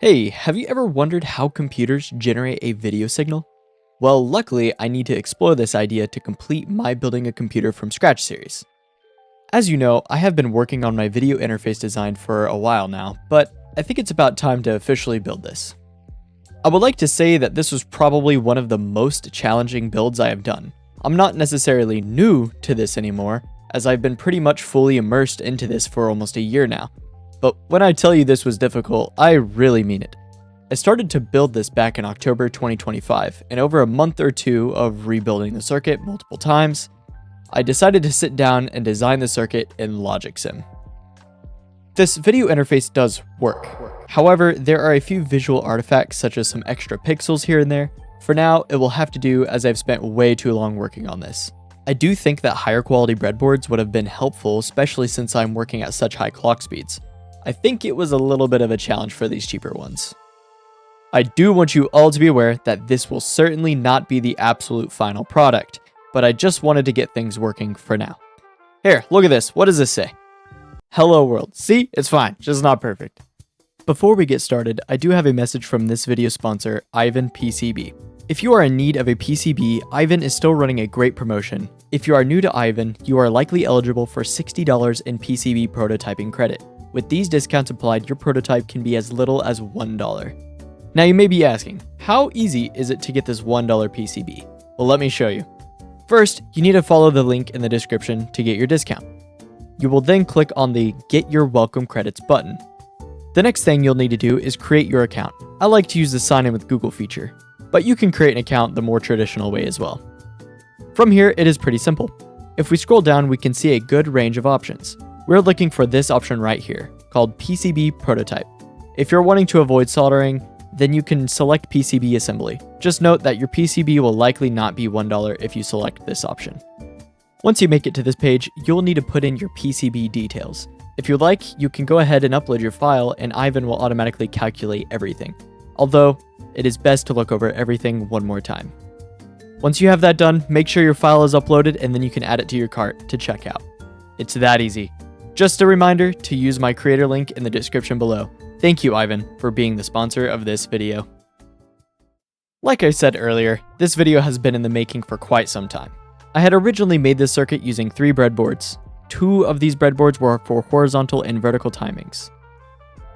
Hey, have you ever wondered how computers generate a video signal? Well, luckily, I need to explore this idea to complete my Building a Computer from Scratch series. As you know, I have been working on my video interface design for a while now, but I think it's about time to officially build this. I would like to say that this was probably one of the most challenging builds I have done. I'm not necessarily new to this anymore, as I've been pretty much fully immersed into this for almost a year now. But when I tell you this was difficult, I really mean it. I started to build this back in October 2025, and over a month or two of rebuilding the circuit multiple times, I decided to sit down and design the circuit in Logic Sim. This video interface does work. However, there are a few visual artifacts such as some extra pixels here and there. For now, it will have to do as I've spent way too long working on this. I do think that higher quality breadboards would have been helpful, especially since I'm working at such high clock speeds. I think it was a little bit of a challenge for these cheaper ones. I do want you all to be aware that this will certainly not be the absolute final product, but I just wanted to get things working for now. Here, look at this. What does this say? Hello world. See? It's fine, just not perfect. Before we get started, I do have a message from this video sponsor, Ivan PCB. If you are in need of a PCB, Ivan is still running a great promotion. If you are new to Ivan, you are likely eligible for $60 in PCB prototyping credit. With these discounts applied, your prototype can be as little as $1. Now you may be asking, how easy is it to get this $1 PCB? Well, let me show you. First, you need to follow the link in the description to get your discount. You will then click on the Get Your Welcome Credits button. The next thing you'll need to do is create your account. I like to use the Sign In with Google feature, but you can create an account the more traditional way as well. From here, it is pretty simple. If we scroll down, we can see a good range of options. We're looking for this option right here, called PCB Prototype. If you're wanting to avoid soldering, then you can select PCB Assembly. Just note that your PCB will likely not be $1 if you select this option. Once you make it to this page, you'll need to put in your PCB details. If you like, you can go ahead and upload your file and Ivan will automatically calculate everything. Although, it is best to look over everything one more time. Once you have that done, make sure your file is uploaded and then you can add it to your cart to check out. It's that easy. Just a reminder to use my creator link in the description below. Thank you, Ivan, for being the sponsor of this video. Like I said earlier, this video has been in the making for quite some time. I had originally made this circuit using 3 breadboards. 2 of these breadboards were for horizontal and vertical timings,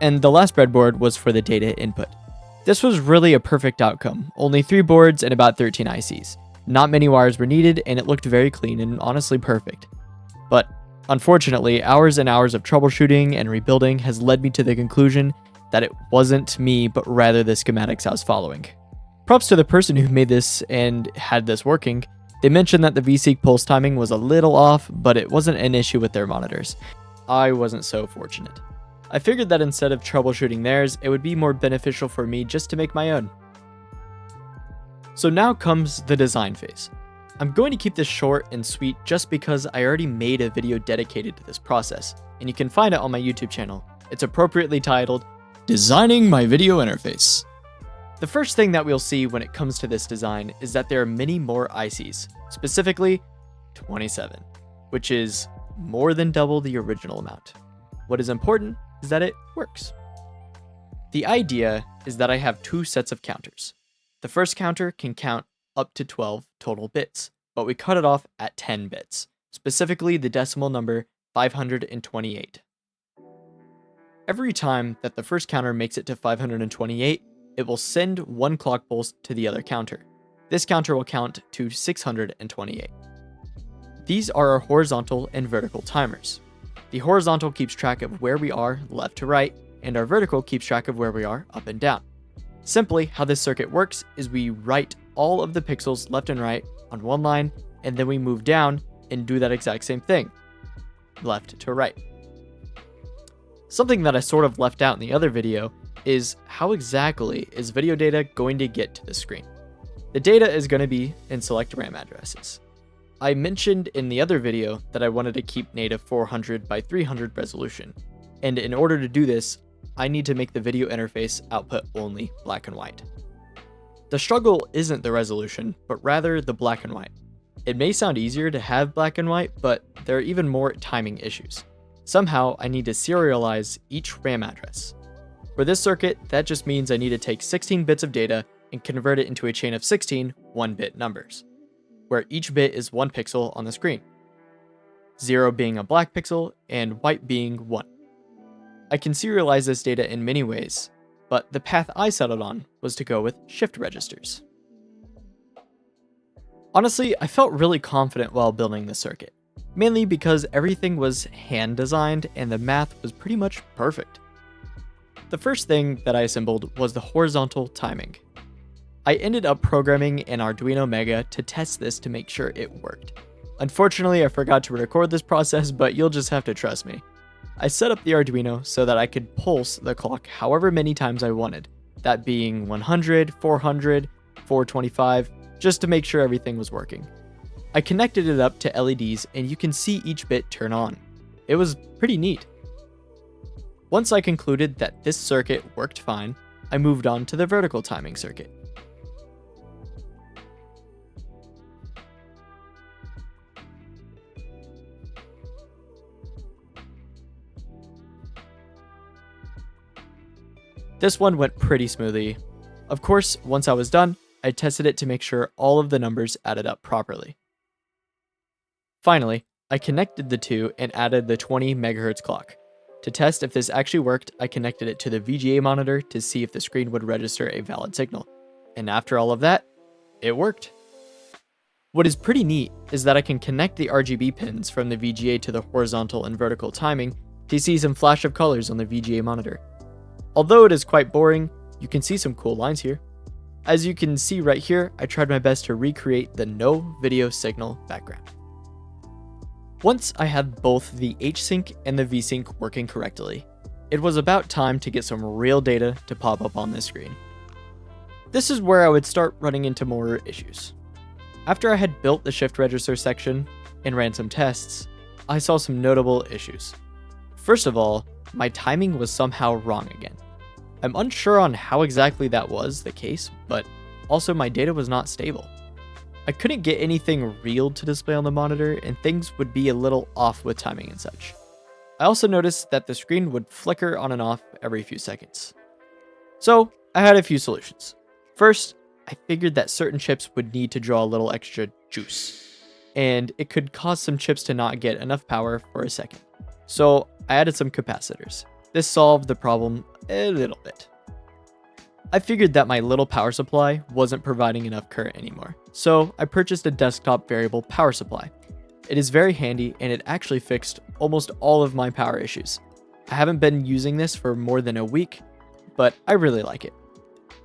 and the last breadboard was for the data input. This was really a perfect outcome, only 3 boards and about 13 ICs. Not many wires were needed, and it looked very clean and honestly perfect. But unfortunately, hours and hours of troubleshooting and rebuilding has led me to the conclusion that it wasn't me, but rather the schematics I was following. Props to the person who made this and had this working. They mentioned that the VSeek pulse timing was a little off, but it wasn't an issue with their monitors. I wasn't so fortunate. I figured that instead of troubleshooting theirs, it would be more beneficial for me just to make my own. So now comes the design phase. I'm going to keep this short and sweet just because I already made a video dedicated to this process, and you can find it on my YouTube channel. It's appropriately titled, Designing My Video Interface. The first thing that we'll see when it comes to this design is that there are many more ICs, specifically 27, which is more than double the original amount. What is important is that it works. The idea is that I have 2 sets of counters. The first counter can count up to 12 total bits, but we cut it off at 10 bits, specifically the decimal number 528. Every time that the first counter makes it to 528, it will send 1 clock pulse to the other counter. This counter will count to 628. These are our horizontal and vertical timers. The horizontal keeps track of where we are left to right, and our vertical keeps track of where we are up and down. Simply, how this circuit works is we write all of the pixels left and right on one line, and then we move down and do that exact same thing, left to right. Something that I sort of left out in the other video is how exactly is video data going to get to the screen. The data is going to be in select RAM addresses. I mentioned in the other video that I wanted to keep native 400 by 300 resolution, and in order to do this, I need to make the video interface output only black and white. The struggle isn't the resolution, but rather the black and white. It may sound easier to have black and white, but there are even more timing issues. Somehow, I need to serialize each RAM address. For this circuit, that just means I need to take 16 bits of data and convert it into a chain of 16 1-bit numbers, where each bit is 1 pixel on the screen, 0 being a black pixel and white being 1. I can serialize this data in many ways, but the path I settled on was to go with shift registers. Honestly, I felt really confident while building this circuit, mainly because everything was hand designed and the math was pretty much perfect. The first thing that I assembled was the horizontal timing. I ended up programming an Arduino Mega to test this to make sure it worked. Unfortunately, I forgot to record this process, but you'll just have to trust me. I set up the Arduino so that I could pulse the clock however many times I wanted, that being 100, 400, 425, just to make sure everything was working. I connected it up to LEDs and you can see each bit turn on. It was pretty neat. Once I concluded that this circuit worked fine, I moved on to the vertical timing circuit. This one went pretty smoothly. Of course, once I was done, I tested it to make sure all of the numbers added up properly. Finally, I connected the two and added the 20 MHz clock. To test if this actually worked, I connected it to the VGA monitor to see if the screen would register a valid signal. And after all of that, it worked. What is pretty neat is that I can connect the RGB pins from the VGA to the horizontal and vertical timing to see some flash of colors on the VGA monitor. Although it is quite boring, you can see some cool lines here. As you can see right here, I tried my best to recreate the no video signal background. Once I had both the H-Sync and the V-Sync working correctly, it was about time to get some real data to pop up on this screen. This is where I would start running into more issues. After I had built the shift register section and ran some tests, I saw some notable issues. First of all, my timing was somehow wrong again. I'm unsure on how exactly that was the case, but also my data was not stable. I couldn't get anything real to display on the monitor, and things would be a little off with timing and such. I also noticed that the screen would flicker on and off every few seconds. So, I had a few solutions. First, I figured that certain chips would need to draw a little extra juice, and it could cause some chips to not get enough power for a second. So, I added some capacitors. This solved the problem a little bit. I figured that my little power supply wasn't providing enough current anymore, so I purchased a desktop variable power supply. It is very handy and it actually fixed almost all of my power issues. I haven't been using this for more than a week, but I really like it.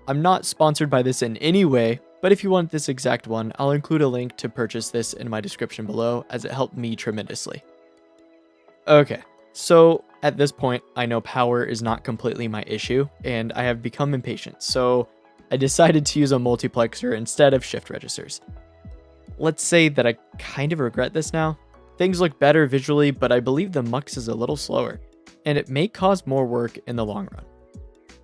I'm not sponsored by this in any way, but if you want this exact one, I'll include a link to purchase this in my description below as it helped me tremendously. Okay, so at this point, I know power is not completely my issue, and I have become impatient, so I decided to use a multiplexer instead of shift registers. Let's say that I kind of regret this now. Things look better visually, but I believe the mux is a little slower, and it may cause more work in the long run.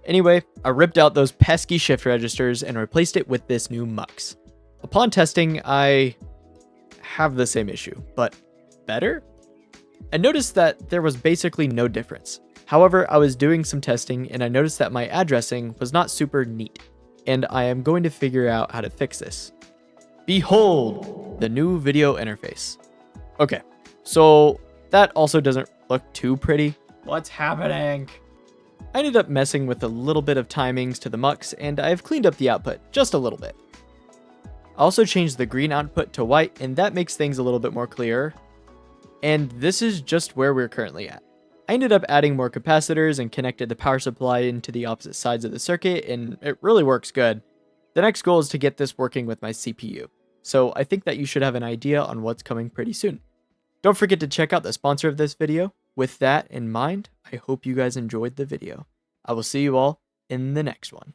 Anyway, I ripped out those pesky shift registers and replaced it with this new mux. Upon testing, I have the same issue, but better? I noticed that there was basically no difference. However, I was doing some testing and I noticed that my addressing was not super neat, and I am going to figure out how to fix this. Behold, the new video interface. Okay, so that also doesn't look too pretty. What's happening? I ended up messing with a little bit of timings to the mux, and I've cleaned up the output just a little bit. I also changed the green output to white, and that makes things a little bit more clear. And this is just where we're currently at. I ended up adding more capacitors and connected the power supply into the opposite sides of the circuit, and it really works good. The next goal is to get this working with my CPU, so I think that you should have an idea on what's coming pretty soon. Don't forget to check out the sponsor of this video. With that in mind, I hope you guys enjoyed the video. I will see you all in the next one.